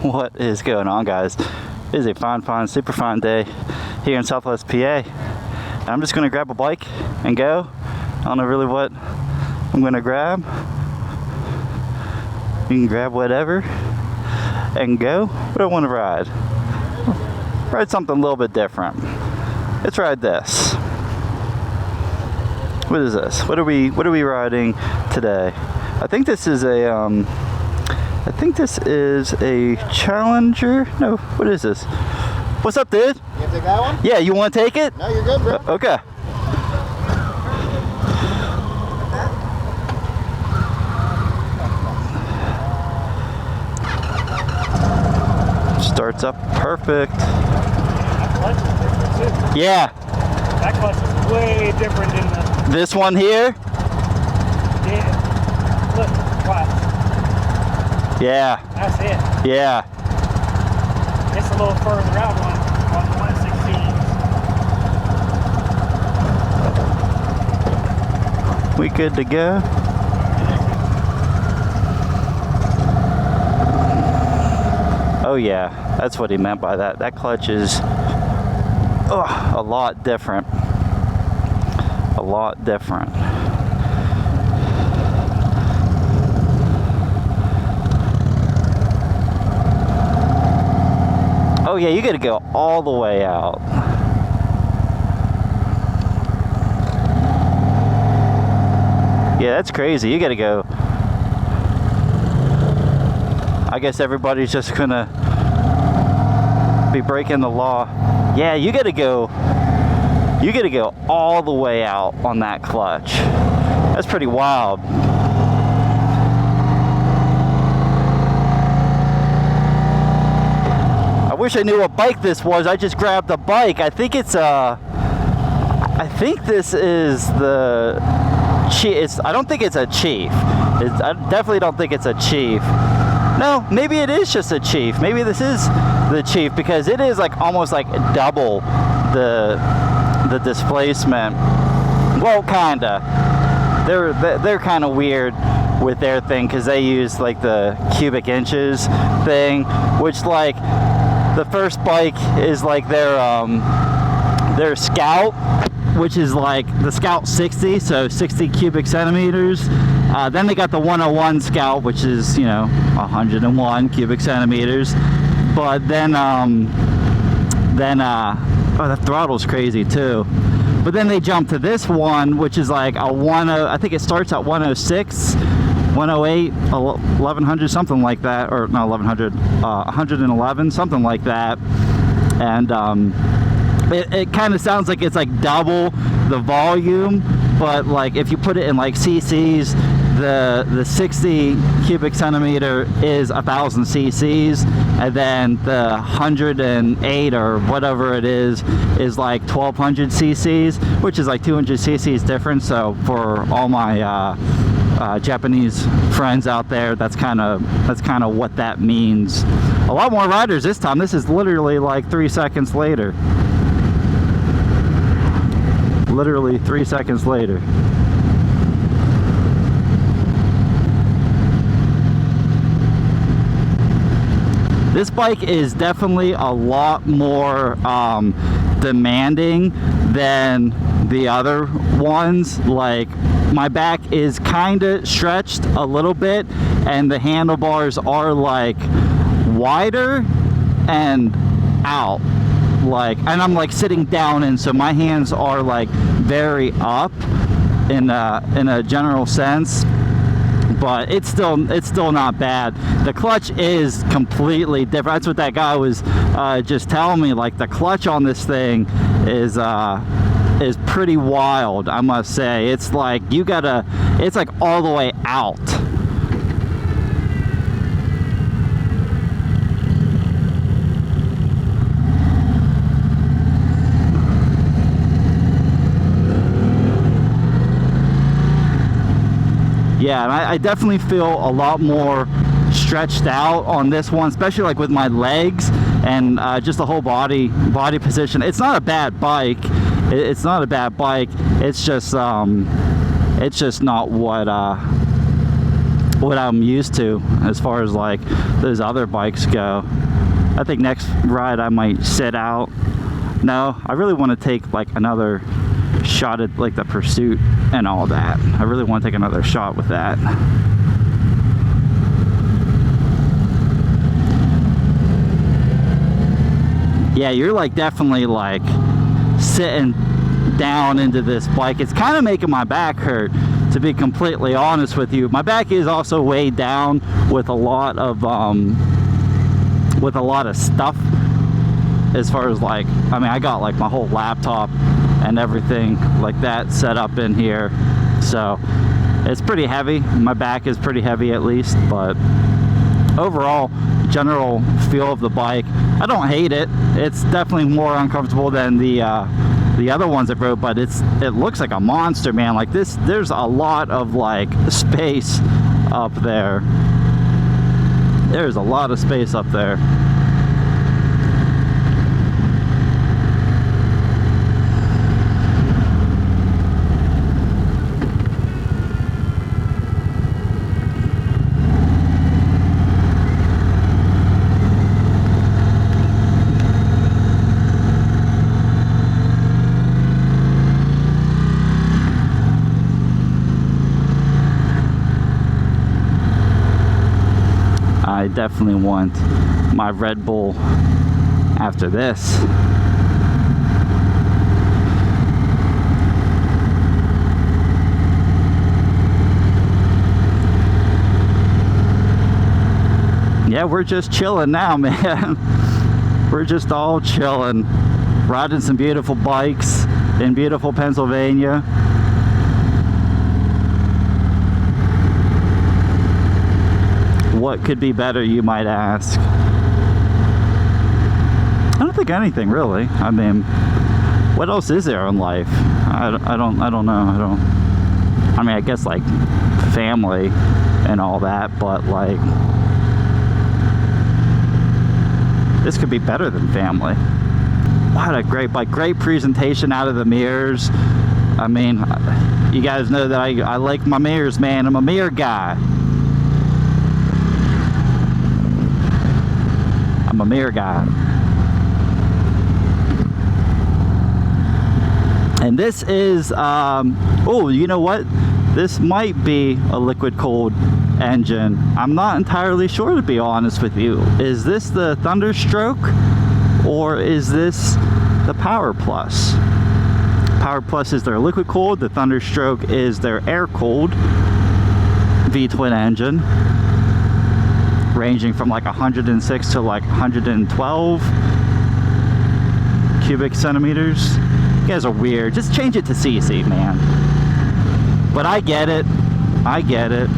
What is going on, guys? It is a fine, super fine day here in Southwest PA. And I'm just gonna grab a bike and go. I don't know really what I'm gonna grab. You can grab whatever and go. What do I want to ride? Ride something a little bit different. Let's ride this. What is this? What are we riding today? I think this is a Challenger. No, what is this? What's up, dude? You gonna take that one? Yeah, you want to take it? No, you're good, bro. Okay. Starts up perfect. That clutch is different too. Yeah. That clutch is way different than This one here? Yeah. Look, watch. Yeah. That's it. Yeah. It's a little further out on the 116. We good to go? Oh yeah, that's what he meant by that. That clutch is a lot different. A lot different. Oh yeah, you gotta go all the way out. Yeah, that's crazy. You gotta go. I guess everybody's just gonna be breaking the law. Yeah, you gotta go all the way out on that clutch. That's pretty wild. I wish I knew what bike this was. I just grabbed the bike. I think this is the Chief. I don't think it's a Chief. I definitely don't think it's a Chief. No, maybe it is just a Chief. Maybe this is the Chief because it is like almost like double the displacement. Well, kinda. They're kind of weird with their thing because they use like the cubic inches thing, which like the first bike is like their Scout, which is like the Scout 60, so 60 cubic centimeters. Then they got the 101 Scout, which is, 101 cubic centimeters. But then oh, the throttle's crazy too. But then they jump to this one, which is like a 10, I think it starts at 106, 108, 1100, something like that, or not 1100, 111, something like that. And it kind of sounds like it's like double the volume, but like if you put it in like cc's, the 60 cubic centimeter is 1,000 cc's, and then the 108 or whatever it is like 1,200 cc's, which is like 200 cc's difference. So for all my Japanese friends out there, that's kind of what that means. A lot more riders this time. This is literally like 3 seconds later. Literally 3 seconds later. This bike is definitely a lot more demanding than the other ones. Like, my back is kind of stretched a little bit, and the handlebars are like wider and out. Like, and I'm like sitting down, and so my hands are like very up in a general sense. But it's still not bad. The clutch is completely different. That's what that guy was just telling me. Like, the clutch on this thing is pretty wild, I must say. It's like it's like all the way out. Yeah, and I definitely feel a lot more stretched out on this one, especially like with my legs and just the whole body position. It's not a bad bike. It's not a bad bike. It's just not what what I'm used to as far as like those other bikes go. I think next ride I might sit out. No, I really want to take like another shot at like the Pursuit and all that. I really want to take another shot with that. Yeah, you're like definitely like sitting down into this bike. It's kind of making my back hurt, to be completely honest with you. My back is also weighed down with a lot of stuff, as far as like, I mean, I got like my whole laptop and everything like that set up in here, so it's pretty heavy. My back is pretty heavy at least, but overall general feel of the bike, I don't hate it. It's definitely more uncomfortable than the other ones I've rode, but it looks like a monster, man. Like this, there's a lot of like space up there. There's a lot of space up there. I definitely want my Red Bull after this. Yeah, we're just chilling now, man. We're just all chilling, riding some beautiful bikes in beautiful Pennsylvania. What could be better, you might ask? I don't think anything really. I mean, what else is there in life? I don't know. I mean, I guess like family and all that, but like this could be better than family. What a great bike! Great presentation out of the mirrors. I mean, you guys know that I like my mirrors, man. I'm a mirror guy. I'm a mirror guy. And this is, oh, you know what? This might be a liquid cooled engine. I'm not entirely sure, to be honest with you. Is this the Thunderstroke or is this the Power Plus? Power Plus is their liquid cooled. The Thunderstroke is their air cooled V-twin engine, ranging from like 106 to like 112 cubic centimeters. You guys are weird. Just change it to CC, man. But I get it. I get it.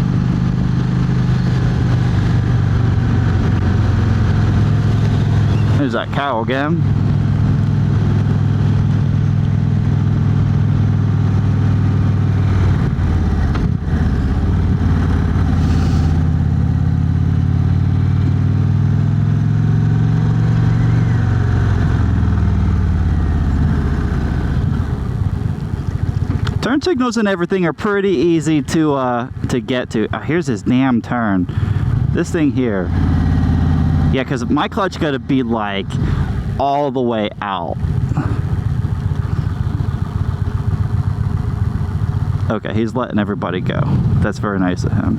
There's that cow again. Turn signals and everything are pretty easy to get to. Oh, here's this damn turn. This thing here. Yeah, because my clutch got to be like all the way out. Okay, he's letting everybody go. That's very nice of him.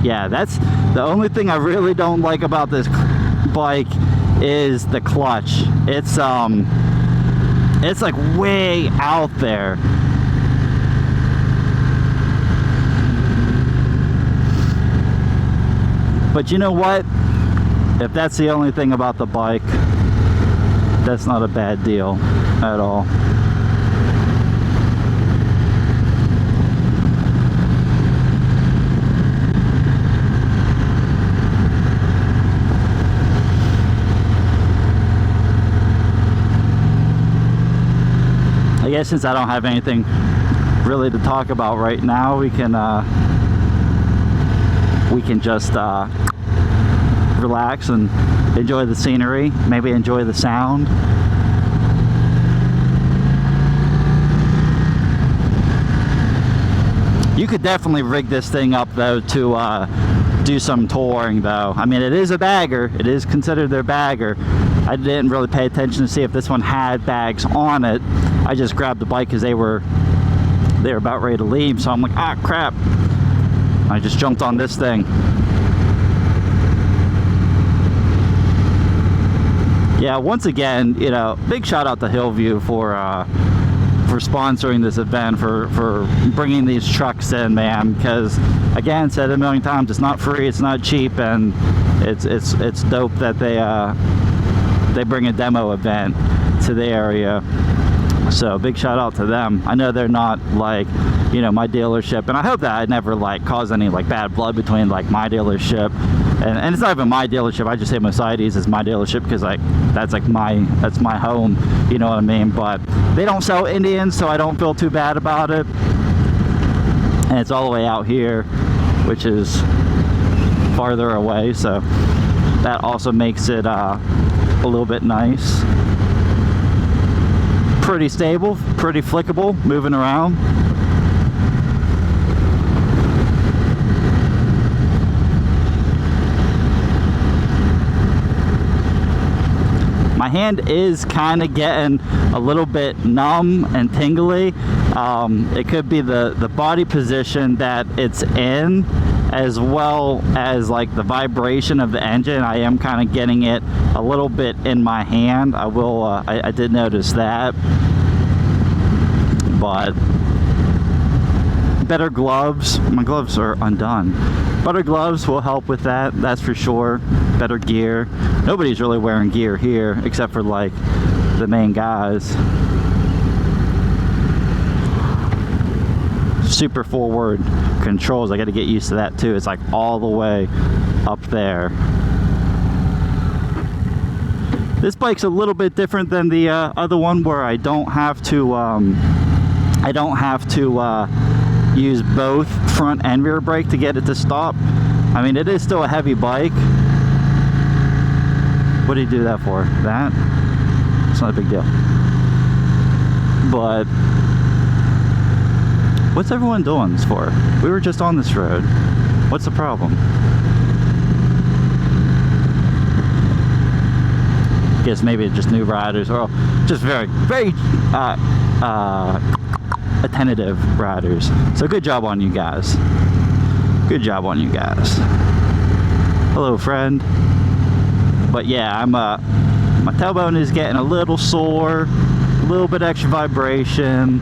Yeah, that's the only thing I really don't like about this bike is the clutch. It's like way out there. But you know what? If that's the only thing about the bike, that's not a bad deal at all. I guess since I don't have anything really to talk about right now, we can just relax and enjoy the scenery, maybe enjoy the sound. You could definitely rig this thing up though to do some touring though. I mean, it is a bagger. It is considered their bagger. I didn't really pay attention to see if this one had bags on it. I just grabbed the bike because they were about ready to leave, so I'm like, ah, crap. I just jumped on this thing. Yeah, once again, you know, big shout out to Hillview for sponsoring this event, for bringing these trucks in, man, because again, said a million times, it's not free, it's not cheap, and it's dope that they bring a demo event to the area. So big shout out to them. I know they're not like, you know, my dealership, and I hope that I never like cause any like bad blood between like my dealership and it's not even my dealership. I just say Mercedes is my dealership because like that's my home, you know what I mean? But they don't sell Indians, so I don't feel too bad about it. And it's all the way out here, which is farther away, so that also makes it a little bit nice. Pretty stable, pretty flickable, moving around. My hand is kind of getting a little bit numb and tingly. It could be the body position that it's in, as well as like the vibration of the engine. I am kind of getting it a little bit in my hand. I did notice that, but better gloves. My gloves are undone. Better gloves will help with that, that's for sure. Better gear. Nobody's really wearing gear here except for like the main guys. Super forward controls, I got to get used to that too. It's like all the way up there. This bike's a little bit different than the other one, where I don't have to use both front and rear brake to get it to stop. I mean, it is still a heavy bike. What do you do that for? That? It's not a big deal. But what's everyone doing this for? We were just on this road. What's the problem? Guess maybe it's just new riders, or just very attentive riders. So good job on you guys. Good job on you guys. Hello, friend. But yeah, my tailbone is getting a little sore, a little bit extra vibration.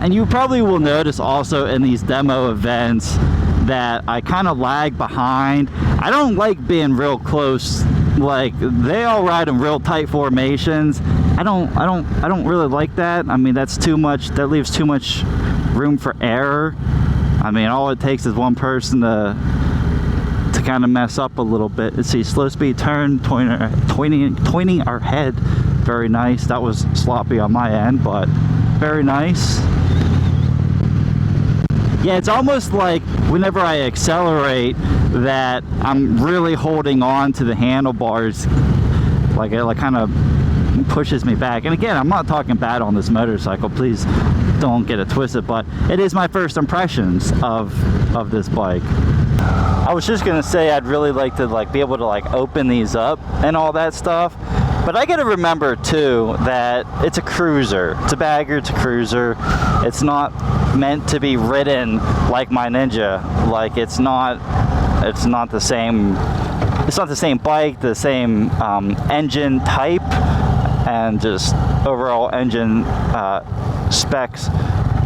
And you probably will notice also in these demo events that I kind of lag behind. I don't like being real close. Like, they all ride in real tight formations. I don't really like that. I mean, that's too much. That leaves too much room for error. I mean, all it takes is one person to kind of mess up a little bit. Let's see, slow speed turn, toining our head. Very nice. That was sloppy on my end, but very nice. Yeah, it's almost like whenever I accelerate that I'm really holding on to the handlebars, like it kind of pushes me back. And again, I'm not talking bad on this motorcycle, please don't get it twisted, but it is my first impressions of this bike. I was just gonna say I'd really like to be able to open these up and all that stuff, but I gotta remember too that it's a cruiser. It's a bagger, it's a cruiser. It's not meant to be ridden like my Ninja. Like, it's not the same. It's not the same bike, the same engine type, and just overall engine specs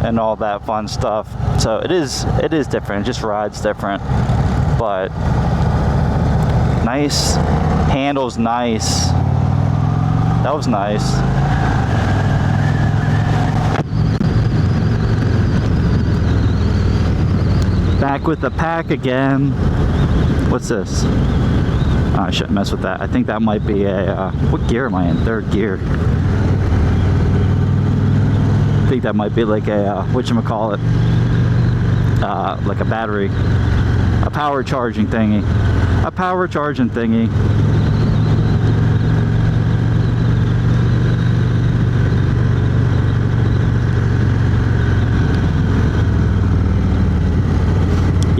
and all that fun stuff. So it is different. It just rides different, but nice. Handles nice. That was nice. Back with the pack again. What's this? Oh, I shouldn't mess with that. I think that might be a what gear am I in? Third gear. I think that might be like a whatchamacallit, like a battery, a power charging thingy. A power charging thingy.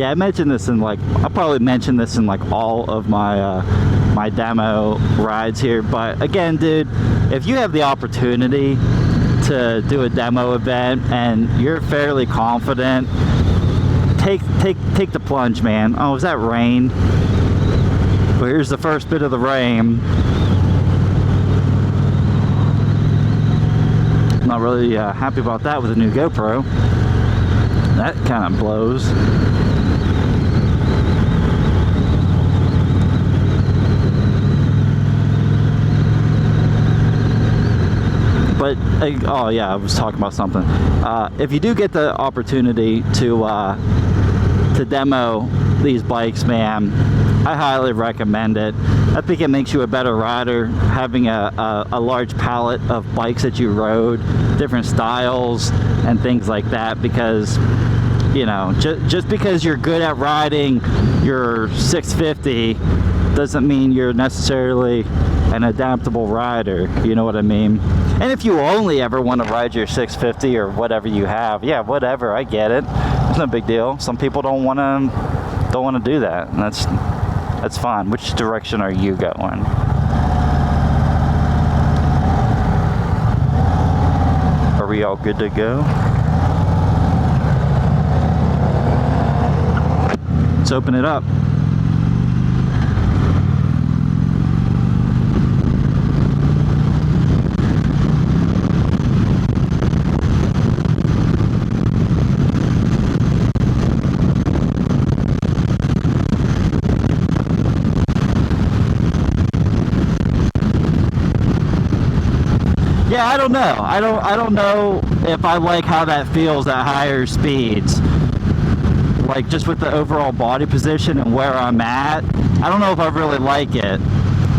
Yeah, I mentioned this in like, I'll probably mention this in like all of my my demo rides here. But again, dude, if you have the opportunity to do a demo event and you're fairly confident, take the plunge, man. Oh, is that rain? Well, here's the first bit of the rain. Not really happy about that with the new GoPro. That kind of blows. But oh yeah, I was talking about something. If you do get the opportunity to demo these bikes, man, I highly recommend it. I think it makes you a better rider having a large palette of bikes that you rode, different styles and things like that, because you know, just because you're good at riding your 650 doesn't mean you're necessarily an adaptable rider, you know what I mean? And if you only ever want to ride your 650 or whatever you have, yeah, whatever, I get it. It's no big deal. Some people don't want to do that, and that's fine. Which direction are you going? Are we all good to go? Let's open it up. Yeah, I don't know. I don't know if I like how that feels at higher speeds. Like just with the overall body position and where I'm at, I don't know if I really like it.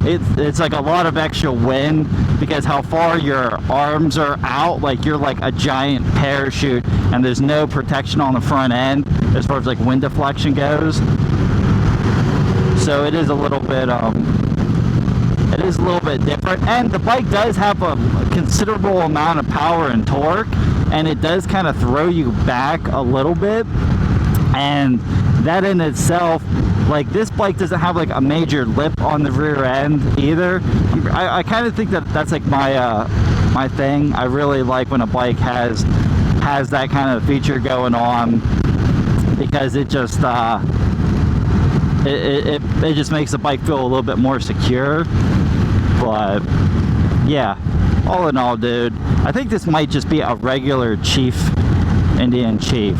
It's like a lot of extra wind because how far your arms are out, like you're like a giant parachute and there's no protection on the front end as far as like wind deflection goes. So it is a little bit different, and the bike does have a considerable amount of power and torque, and it does kind of throw you back a little bit, and that in itself, like this bike doesn't have like a major lip on the rear end either. I kind of think that's like my thing. I really like when a bike has that kind of feature going on, because it just it just makes the bike feel a little bit more secure. But yeah, all in all, dude, I think this might just be a regular Chief, Indian Chief.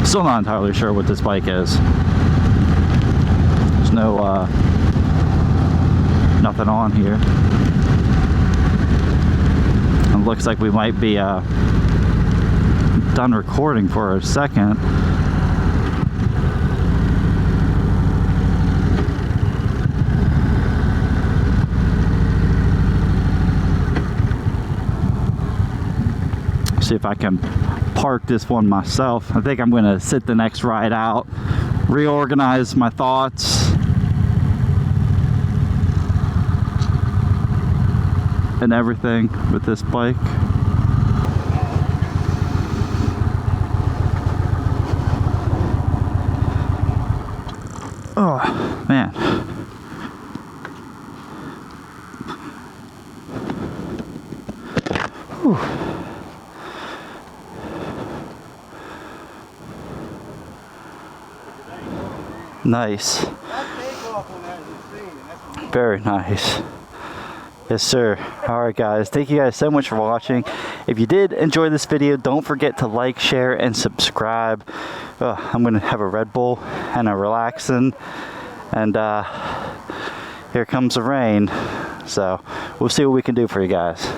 Still not entirely sure what this bike is. There's no nothing on here. It looks like we might be done recording for a second. See if I can park this one myself. I think I'm going to sit the next ride out, reorganize my thoughts, and everything with this bike. Oh man. Whew. Nice. Very nice. Yes, sir. Alright guys, thank you guys so much for watching. If you did enjoy this video, don't forget to like, share, and subscribe. I'm gonna have a Red Bull and a relaxing, and here comes the rain, so we'll see what we can do for you guys.